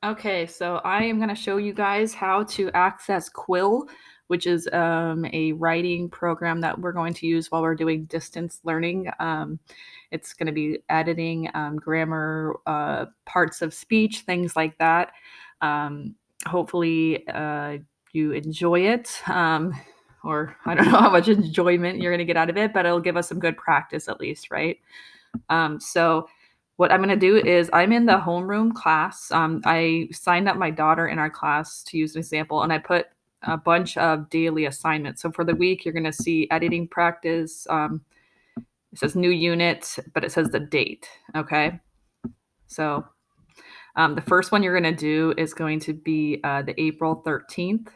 Okay, so I am going to show you guys how to access Quill, which is a writing program that we're going to use while we're doing distance learning. It's going to be editing grammar, parts of speech, things like that. Hopefully, you enjoy it, or I don't know how much enjoyment you're going to get out of it, but it'll give us some good practice at least, right? So what I'm going to do is I'm in the homeroom class. I signed up my daughter in our class to use an example, and I put a bunch of daily assignments. So for the week, you're going to see editing practice. It says new unit, but it says the date. Okay. So the first one you're going to do is going to be the April 13th.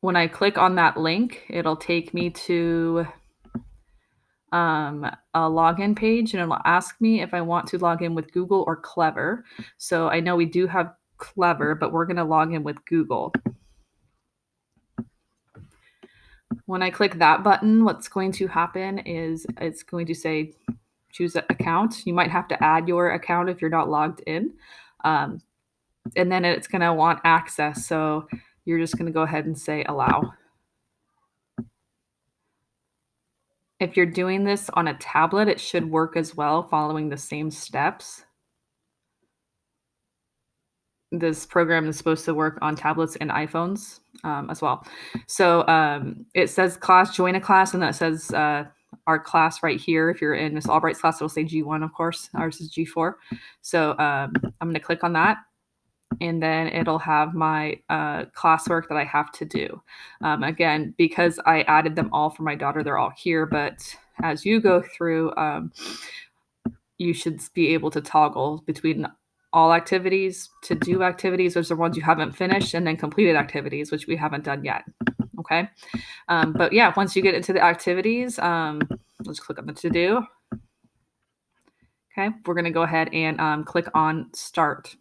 When I click on that link, it'll take me to a login page, and it'll ask me if I want to log in with Google or Clever. So I know we do have Clever, but we're going to log in with Google. When I click that button, what's going to happen is it's going to say choose an account. You might have to add your account if you're not logged in. And then it's going to want access. So you're just going to go ahead and say allow. If you're doing this on a tablet, it should work as well, following the same steps. This program is supposed to work on tablets and iPhones as well. So it says class, join a class, and then it says our class right here. If you're in Miss Albright's class, it'll say G1, of course. Ours is G4. So I'm going to click on that, and then it'll have my classwork that I have to do. Again, because I added them all for my daughter, they're all here. But as you go through, you should be able to toggle between all activities, to do activities, which are ones you haven't finished, and then completed activities, which we haven't done yet. Okay. But yeah, once you get into the activities, let's click on the to do. Okay. We're going to go ahead and click on start.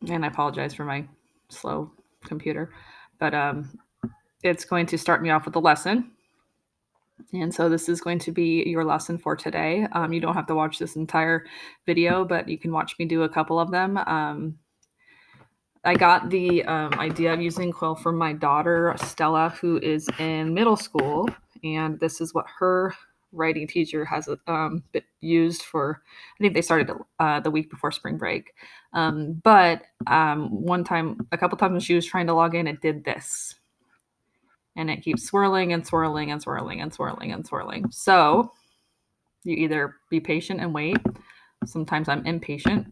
And I apologize for my slow computer, but it's going to start me off with a lesson. And so this is going to be your lesson for today. You don't have to watch this entire video, but you can watch me do a couple of them. I got the idea of using Quill from my daughter, Stella, who is in middle school. And this is what her writing teacher has used for, I think they started the week before spring break. But one time, a couple times when she was trying to log in, it did this. And it keeps swirling and swirling and swirling and swirling and swirling. So you either be patient and wait. Sometimes I'm impatient,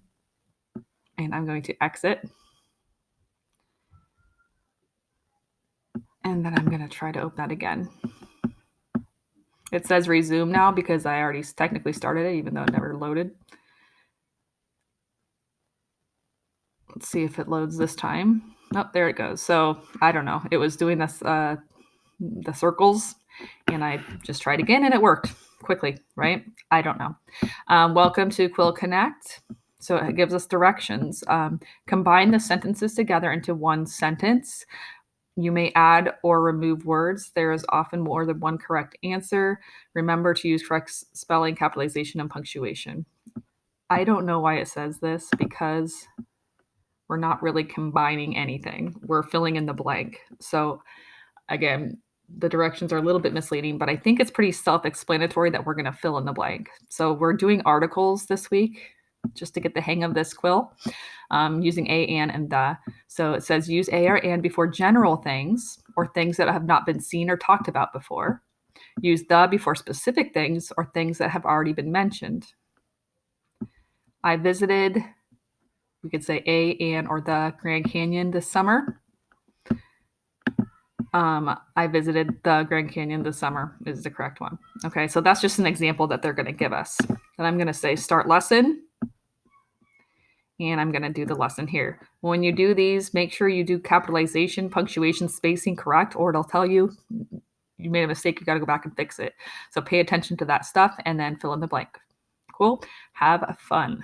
and I'm going to exit. And then I'm going to try to open that again. It says resume now because I already technically started it, even though it never loaded. Let's see if it loads this time. Oh, there it goes. So I don't know. It was doing this, the circles, and I just tried again, and it worked quickly, right? I don't know. Welcome to Quill Connect. So it gives us directions. Combine the sentences together into one sentence. You may add or remove words. There is often more than one correct answer. Remember to use correct spelling, capitalization, and punctuation. I don't know why it says this, because we're not really combining anything. We're filling in the blank. So again, the directions are a little bit misleading, but I think it's pretty self-explanatory that we're going to fill in the blank. So we're doing articles this week just to get the hang of this quill, using a, and the. So it says use a or and before general things or things that have not been seen or talked about before. Use the before specific things or things that have already been mentioned. I visited, we could say a, and, or the Grand Canyon this summer. I visited the Grand Canyon this summer is the correct one. Okay, so that's just an example that they're going to give us. And I'm going to say start lesson. And I'm going to do the lesson here. When you do these, make sure you do capitalization, punctuation, spacing correct, or it'll tell you you made a mistake. You got to go back and fix it. So pay attention to that stuff and then fill in the blank. Cool. Have fun.